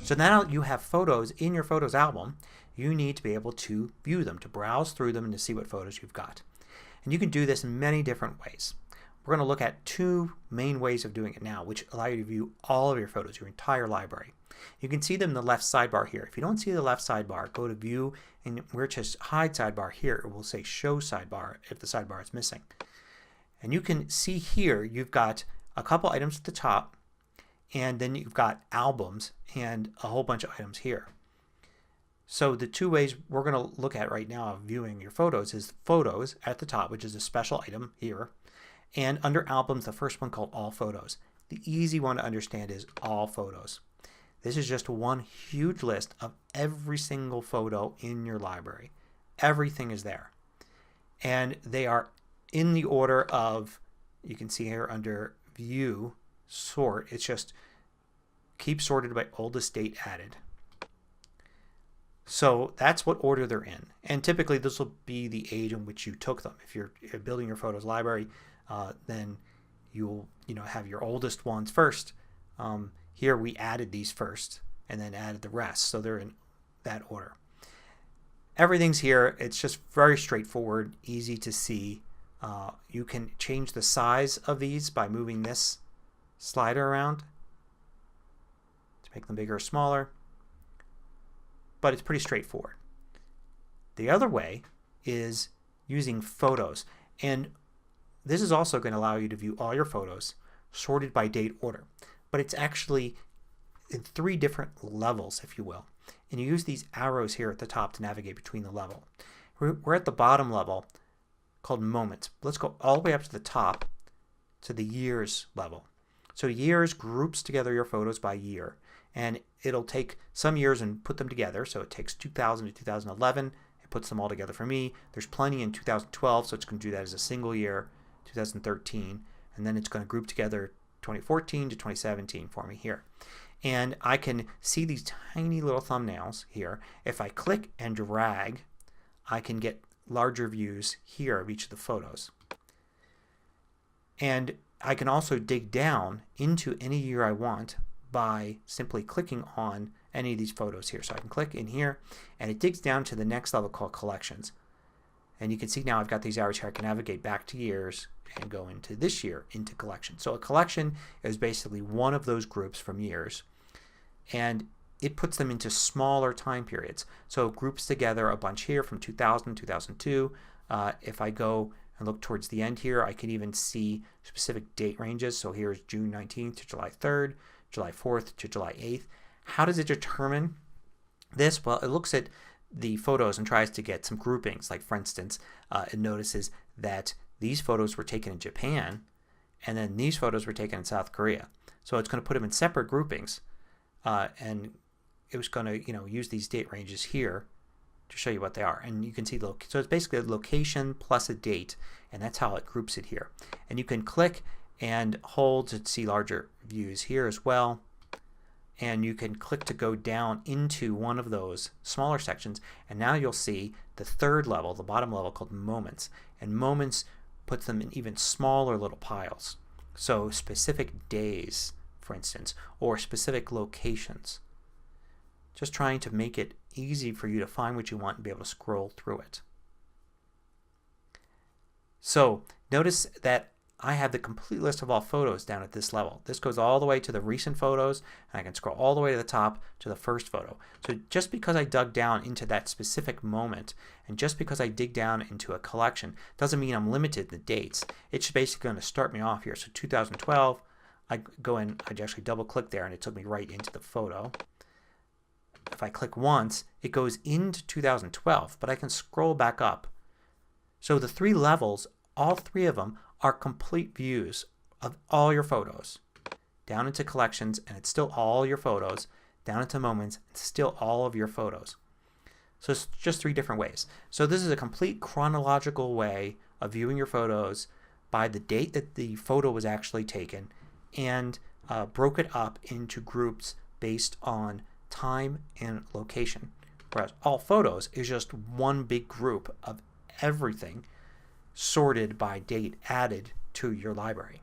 So now you have photos in your photos album. You need to be able to view them, to browse through them and to see what photos you've got. And you can do this in many different ways. We're going to look at two main ways of doing it now which allow you to view all of your photos, your entire library. You can see them in the left sidebar here. If you don't see the left sidebar, go to View and where it says Hide Sidebar here it will say Show Sidebar if the sidebar is missing. And you can see here you've got a couple items at the top and then you've got albums and a whole bunch of items here. So the two ways we're going to look at right now of viewing your photos is Photos at the top, which is a special item here, and under Albums the first one called All Photos. The easy one to understand is All Photos. This is just one huge list of every single photo in your library. Everything is there. And they are in the order of, you can see here under View, Sort, it's just keep sorted by oldest date added. So that's what order they're in. And typically this will be the age in which you took them. If you're building your photos library, then you'll have your oldest ones first. Here we added these first and then added the rest. So they're in that order. Everything's here. It's just very straightforward, easy to see. You can change the size of these by moving this slider around to make them bigger or smaller. But it's pretty straightforward. The other way is using Photos. And this is also going to allow you to view all your photos sorted by date order. But it's actually in three different levels, if you will. And you use these arrows here at the top to navigate between the level. We're at the bottom level called Moments. Let's go all the way up to the top to the Years level. So Years groups together your photos by year. And it'll take some years and put them together. So it takes 2000 to 2011. It puts them all together for me. There's plenty in 2012, so it's going to do that as a single year, 2013. And then it's going to group together 2014 to 2017 for me here. And I can see these tiny little thumbnails here. If I click and drag, I can get larger views here of each of the photos. And I can also dig down into any year I want by simply clicking on any of these photos here. So I can click in here and it digs down to the next level called Collections. And you can see now I've got these arrows here. I can navigate back to years and go into this year into Collections. So a collection is basically one of those groups from years and it puts them into smaller time periods. So it groups together a bunch here from 2000 to 2002. If I go and look towards the end here I can even see specific date ranges. So here's June 19th to July 3rd. July 4th to July 8th. How does it determine this? Well, it looks at the photos and tries to get some groupings. Like for instance, it notices that these photos were taken in Japan and then these photos were taken in South Korea. So it's going to put them in separate groupings and it was going to use these date ranges here to show you what they are. And you can see, so it's basically a location plus a date and that's how it groups it here. And you can click and hold to see larger views here as well. And you can click to go down into one of those smaller sections and now you'll see the third level, the bottom level called Moments. And Moments puts them in even smaller little piles. So specific days, for instance, or specific locations. Just trying to make it easy for you to find what you want and be able to scroll through it. So notice that I have the complete list of all photos down at this level. This goes all the way to the recent photos and I can scroll all the way to the top to the first photo. So just because I dug down into that specific moment and just because I dig down into a collection doesn't mean I'm limited in the dates. It's basically going to start me off here. So 2012, I go in, I actually double click there and it took me right into the photo. If I click once it goes into 2012 but I can scroll back up. So the three levels, all three of them are complete views of all your photos. Down into Collections and it's still all your photos. Down into Moments, it's still all of your photos. So it's just three different ways. So this is a complete chronological way of viewing your photos by the date that the photo was actually taken and broke it up into groups based on time and location. Whereas All Photos is just one big group of everything sorted by date added to your library.